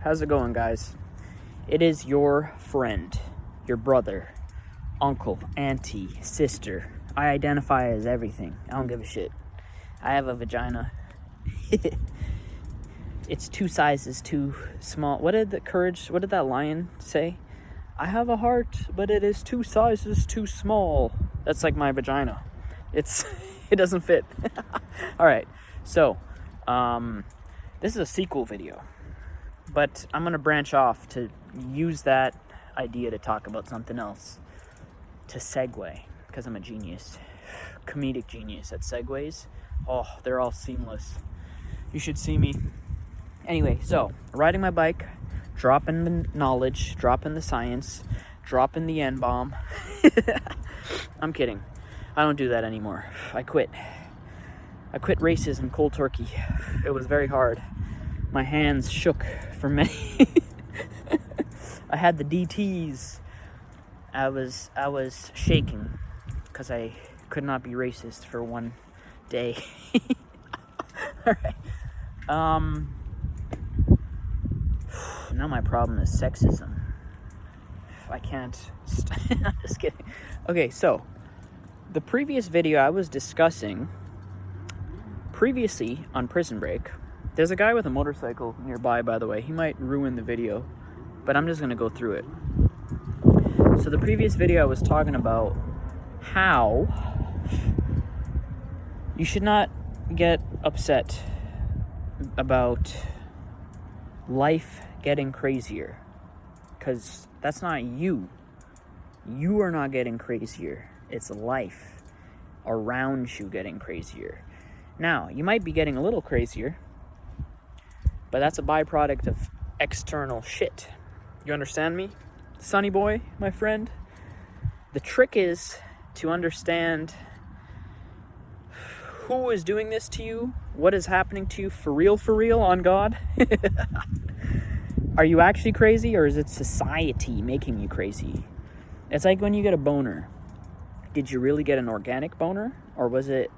How's it going, guys? It is your friend, your brother, uncle, auntie, sister. I identify as everything. I don't give a shit. I have a vagina. It's 2 sizes too small. What did that lion say? I have a heart, but it is 2 sizes too small. That's like my vagina. It doesn't fit. All right. So, this is a sequel video, but I'm going to branch off to use that idea to talk about something else, to segue, because I'm a genius, comedic genius at segues. Oh, they're all seamless. You should see me. Anyway, so, riding my bike, dropping the knowledge, dropping the science, dropping the N-bomb. I'm kidding. I don't do that anymore. I quit racism cold turkey. It was very hard. My hands shook for many. I had the DTs. I was shaking because I could not be racist for one day. All right. Now my problem is sexism. I can't. I'm just kidding. Okay, so the previous video I was discussing previously on Prison Break. There's a guy with a motorcycle nearby, by the way. He might ruin the video, but I'm just going to go through it. So the previous video I was talking about how you should not get upset about life getting crazier, because that's not you. You are not getting crazier. It's life around you getting crazier. Now, you might be getting a little crazier, but that's a byproduct of external shit. You understand me, Sonny boy, my friend? The trick is to understand who is doing this to you, what is happening to you for real, on God. Are you actually crazy, or is it society making you crazy? It's like when you get a boner. Did you really get an organic boner, or did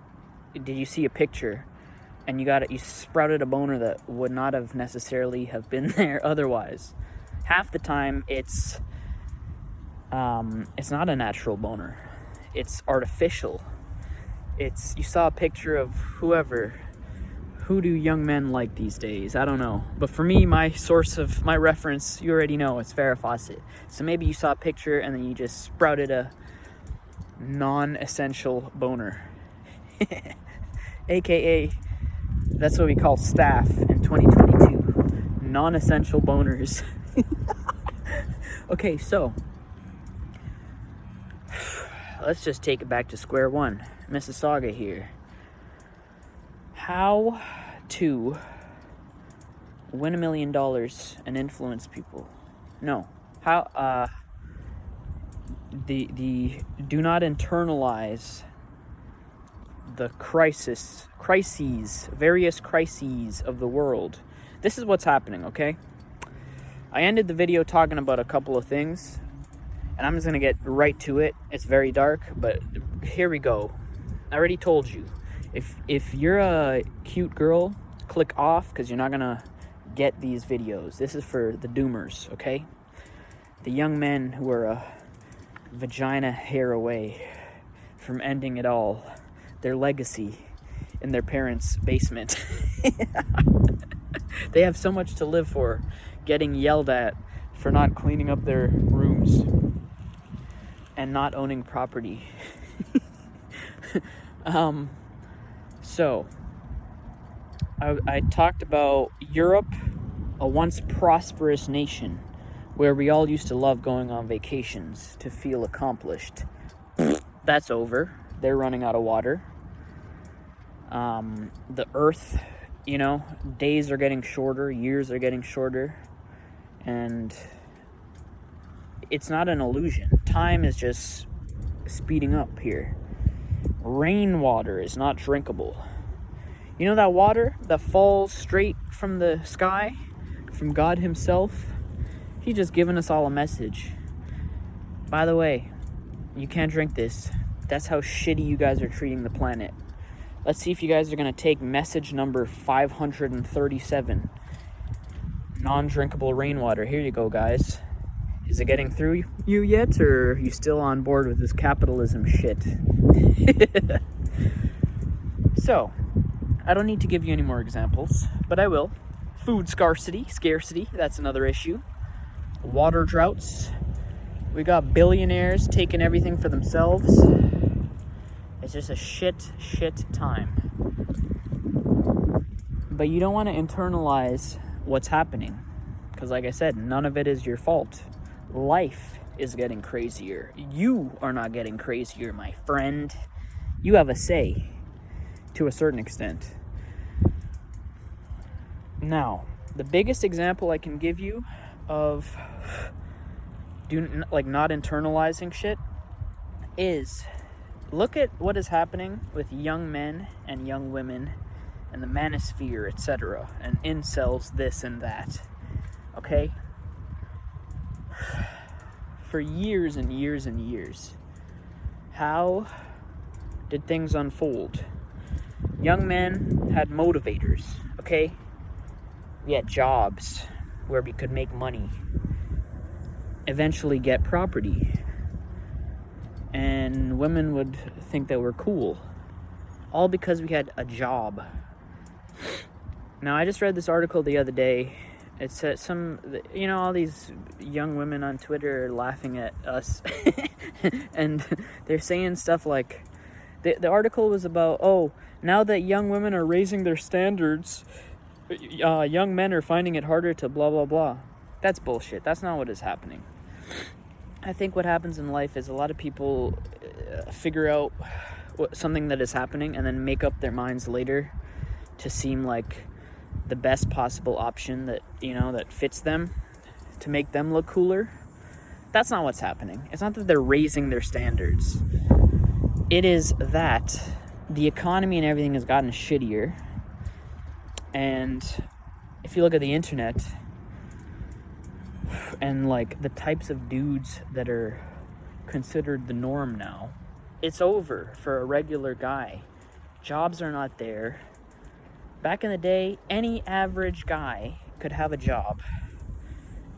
you see a picture and you sprouted a boner that would not have necessarily have been there otherwise? Half the time it's not a natural boner. It's artificial. You saw a picture of whoever. Who do young men like these days? I don't know. But for me, my reference, you already know, it's Farrah Fawcett. So maybe you saw a picture and then you just sprouted a non-essential boner. AKA, that's what we call staff in 2022. Non-essential boners. Okay, so let's just take it back to square one. Mississauga here. How to win $1 million and influence people. No. How the do not internalize the various crises of the world. This is what's happening, okay? I ended the video talking about a couple of things, and I'm just gonna get right to it. It's very dark, but here we go. I already told you. If you're a cute girl, click off, because you're not gonna get these videos. This is for the doomers, okay? The young men who are a vagina hair away from ending it all. Their legacy in their parents' basement. They have so much to live for, getting yelled at for not cleaning up their rooms and not owning property. So I talked about Europe, a once prosperous nation where we all used to love going on vacations to feel accomplished. That's over. They're running out of water. The earth, days are getting shorter, years are getting shorter, and it's not an illusion. Time is just speeding up here. Rainwater is not drinkable. You know that water that falls straight from the sky, from God himself? He's just giving us all a message. By the way, you can't drink this. That's how shitty you guys are treating the planet. Let's see if you guys are going to take message number 537. Non-drinkable rainwater. Here you go, guys. Is it getting through you yet, or are you still on board with this capitalism shit? So, I don't need to give you any more examples, but I will. Food scarcity, that's another issue. Water droughts. We got billionaires taking everything for themselves. It's just a shit time. But you don't want to internalize what's happening, because like I said, none of it is your fault. Life is getting crazier. You are not getting crazier, my friend. You have a say to a certain extent. Now, the biggest example I can give you of not internalizing shit is, look at what is happening with young men and young women and the manosphere, etc., and incels, this and that. Okay? For years and years and years, how did things unfold? Young men had motivators, okay? We had jobs where we could make money, eventually get property, and women would think that we're cool, all because we had a job. Now, I just read this article the other day. It said all these young women on Twitter are laughing at us and they're saying stuff like, the article was about, now that young women are raising their standards, young men are finding it harder to blah blah blah. That's bullshit. That's not what is happening. I think what happens in life is a lot of people figure out something that is happening and then make up their minds later to seem like the best possible option that that fits them, to make them look cooler. That's not what's happening. It's not that they're raising their standards. It is that the economy and everything has gotten shittier. And if you look at the internet and like the types of dudes that are considered the norm now, it's over for a regular guy. Jobs are not there. Back in the day, any average guy could have a job.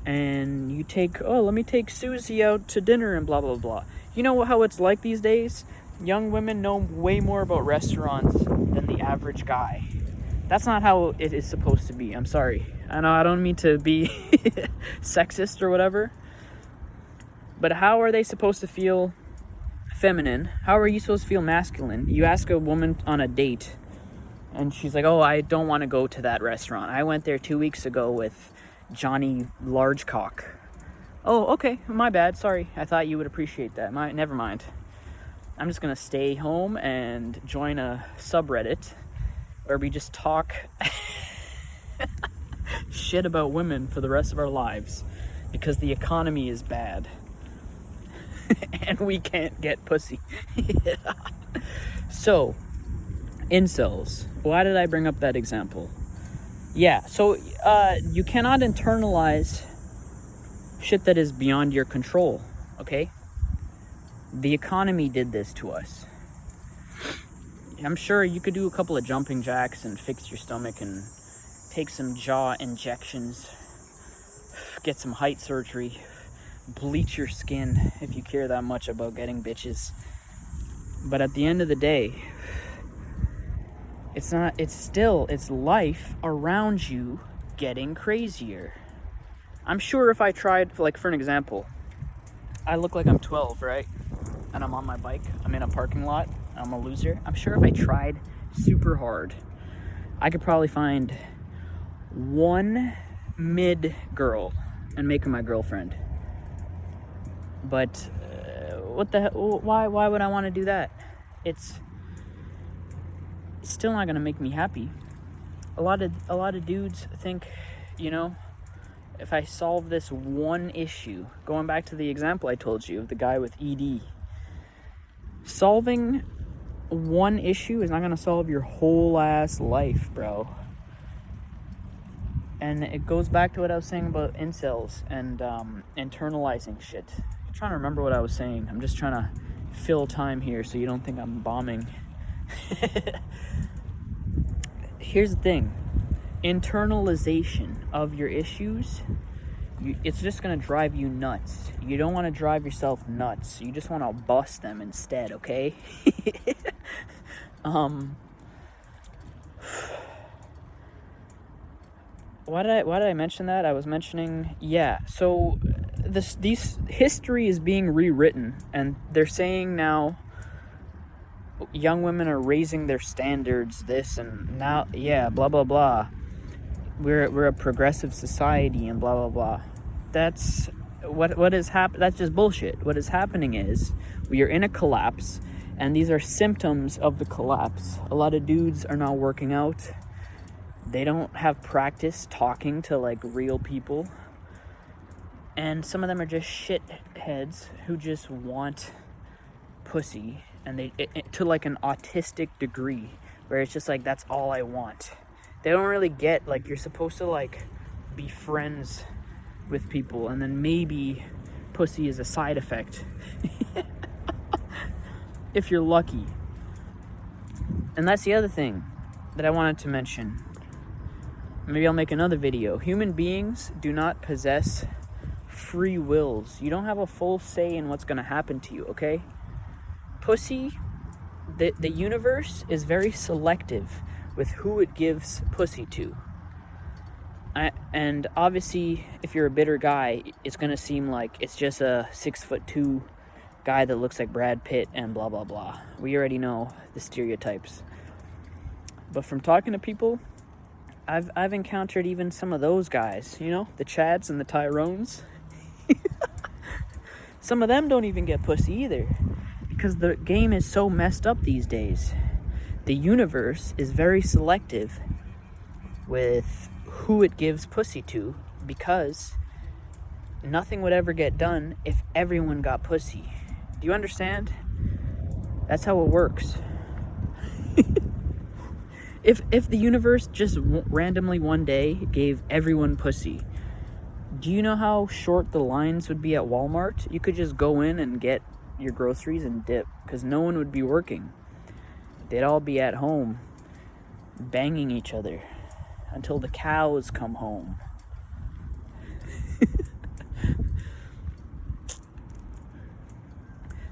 And you let me take Susie out to dinner and blah, blah, blah. You know how it's like these days? Young women know way more about restaurants than the average guy. That's not how it is supposed to be. I'm sorry. I know I don't mean to be sexist or whatever. But how are they supposed to feel feminine? How are you supposed to feel masculine? You ask a woman on a date, and she's like, I don't want to go to that restaurant. I went there 2 weeks ago with Johnny Largecock. Oh, okay. My bad. Sorry. I thought you would appreciate that. Never mind. I'm just going to stay home and join a subreddit where we just talk shit about women for the rest of our lives because the economy is bad and we can't get pussy. So, incels. Why did I bring up that example? Yeah, so you cannot internalize shit that is beyond your control, okay? The economy did this to us. I'm sure you could do a couple of jumping jacks and fix your stomach and take some jaw injections, get some height surgery, bleach your skin if you care that much about getting bitches. But at the end of the day, it's life around you getting crazier. I'm sure if I tried, for an example, I look like I'm 12, right? And I'm on my bike, I'm in a parking lot, I'm a loser. I'm sure if I tried super hard, I could probably find one mid girl and make her my girlfriend. But what the hell? Why would I want to do that? It's still not gonna make me happy. A lot of dudes think, if I solve this one issue, going back to the example I told you of the guy with ED, solving one issue is not gonna solve your whole ass life, bro. And it goes back to what I was saying about incels and internalizing shit. I'm trying to remember what I was saying. I'm just trying to fill time here so you don't think I'm bombing. Here's the thing. internalization of your issues, it's just going to drive you nuts. You don't want to drive yourself nuts. You just want to bust them instead, okay? Why did I mention that? I was mentioning, so these history is being rewritten, and they're saying now young women are raising their standards, this and now, blah blah blah. We're a progressive society and blah blah blah. That's what is happening. That's just bullshit. What is happening is we are in a collapse, and these are symptoms of the collapse. A lot of dudes are not working out. They don't have practice talking to like real people, and some of them are just shitheads who just want pussy, and to like an autistic degree where it's just like, that's all I want. They don't really get, like, you're supposed to like be friends with people, and then maybe pussy is a side effect if you're lucky. And that's the other thing that I wanted to mention. Maybe I'll make another video. Human beings do not possess free wills. You don't have a full say in what's going to happen to you, okay? Pussy, the universe is very selective with who it gives pussy to. And obviously, if you're a bitter guy, it's going to seem like it's just a 6'2" guy that looks like Brad Pitt and blah, blah, blah. We already know the stereotypes. But from talking to people, I've encountered even some of those guys, you know, the Chads and the Tyrones. Some of them don't even get pussy either, because the game is so messed up these days. The universe is very selective with who it gives pussy to, because nothing would ever get done if everyone got pussy. Do you understand? That's how it works. If the universe just randomly one day gave everyone pussy, do you know how short the lines would be at Walmart? You could just go in and get your groceries and dip, because no one would be working. They'd all be at home banging each other until the cows come home.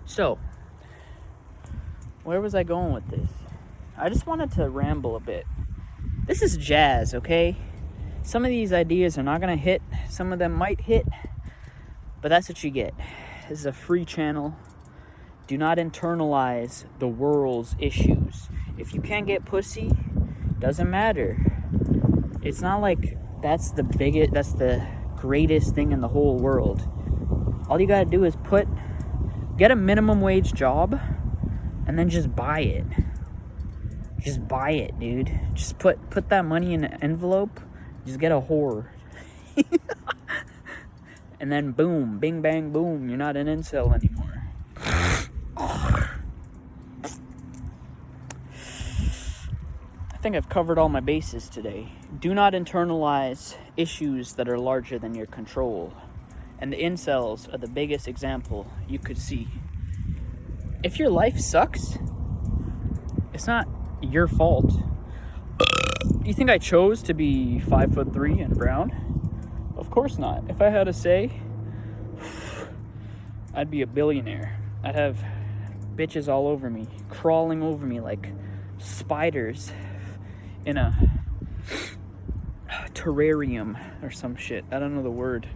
So, where was I going with this? I just wanted to ramble a bit. This is jazz, okay? Some of these ideas are not going to hit. Some of them might hit. But that's what you get. This is a free channel. Do not internalize the world's issues. If you can't get pussy, doesn't matter. It's not like that's the greatest thing in the whole world. All you gotta do is get a minimum wage job, and then just buy it. Just buy it, dude. Just put that money in an envelope. Just get a whore. And then boom, bing bang boom, you're not an incel anymore. I think I've covered all my bases today. Do not internalize issues that are larger than your control. And the incels are the biggest example you could see. If your life sucks, it's not your fault. Do you think I chose to be 5'3" and brown? Of course not. If I had a say, I'd be a billionaire. I'd have bitches all over me, crawling over me like spiders in a terrarium or some shit. I don't know the word.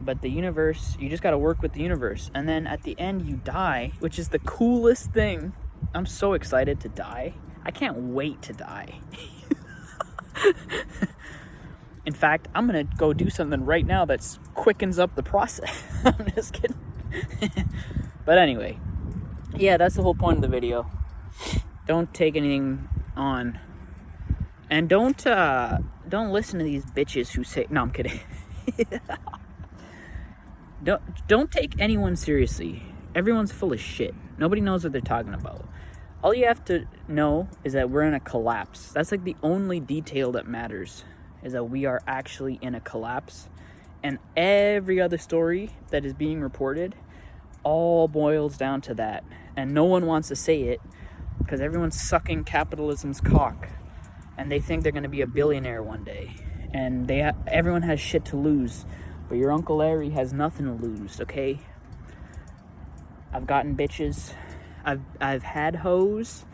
But the universe, you just gotta work with the universe. And then at the end you die, which is the coolest thing. I'm so excited to die. I can't wait to die. In fact, I'm gonna go do something right now that quickens up the process. I'm just kidding. But anyway, yeah, that's the whole point of the video. Don't take anything on, and don't listen to these bitches who say, no, I'm kidding. Don't take anyone seriously. Everyone's full of shit. Nobody knows what they're talking about. All you have to know is that we're in a collapse. That's like the only detail that matters, is that we are actually in a collapse. And every other story that is being reported all boils down to that. And no one wants to say it because everyone's sucking capitalism's cock. and they think they're going to be a billionaire one day, and everyone has shit to lose, but your Uncle Larry has nothing to lose, okay? I've gotten bitches, I've had hoes,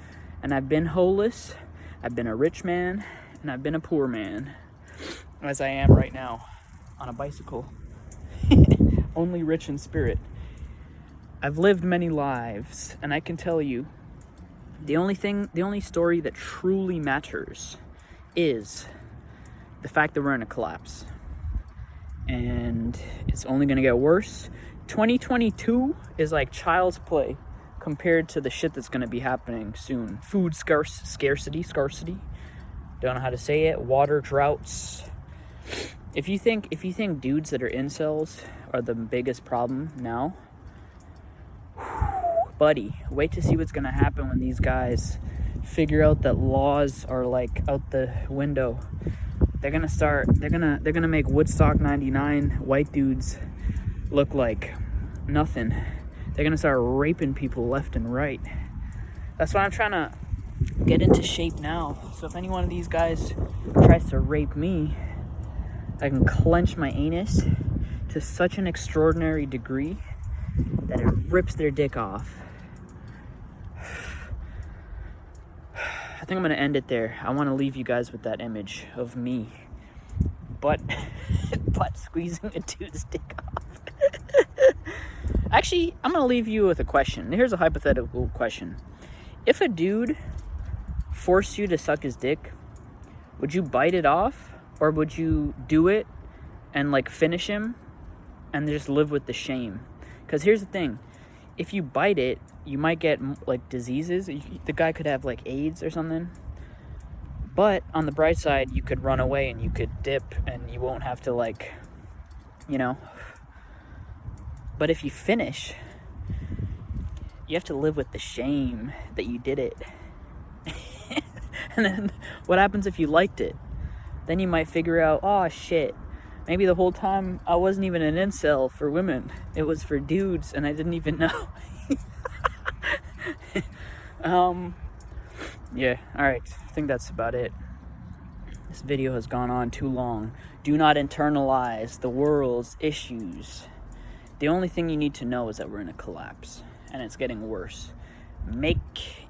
and I've been holeless. I've been a rich man, and I've been a poor man, as I am right now on a bicycle. Only rich in spirit. I've lived many lives, and I can tell you, the only story that truly matters is the fact that we're in a collapse. And it's only going to get worse. 2022 is like child's play compared to the shit that's going to be happening soon. Food scarcity. Don't know how to say it. Water droughts. If you think dudes that are incels are the biggest problem now, buddy, wait to see what's gonna happen when these guys figure out that laws are like out the window. They're gonna make Woodstock 99 white dudes look like nothing. They're gonna start raping people left and right. That's why I'm trying to get into shape now. So if any one of these guys tries to rape me, I can clench my anus to such an extraordinary degree that it rips their dick off. I think I'm going to end it there. I want to leave you guys with that image of me butt squeezing a dude's dick off. Actually, I'm going to leave you with a question. Here's a hypothetical question. If a dude forced you to suck his dick, would you bite it off? Or would you do it and like finish him and just live with the shame? Because here's the thing. If you bite it, you might get like diseases. The guy could have like AIDS or something. But on the bright side, you could run away and you could dip and you won't have to like, you know. But if you finish, you have to live with the shame that you did it. And then what happens if you liked it? Then you might figure out, oh shit, maybe the whole time I wasn't even an incel for women. It was for dudes and I didn't even know. Yeah, alright. I think that's about it. This video has gone on too long. Do not internalize the world's issues. The only thing you need to know is that we're in a collapse and it's getting worse. Make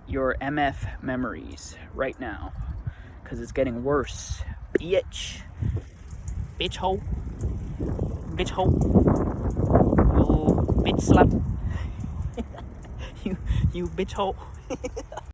your MF memories right now, because it's getting worse. Bitch hoe. Oh, bitch slut. you bitch hoe.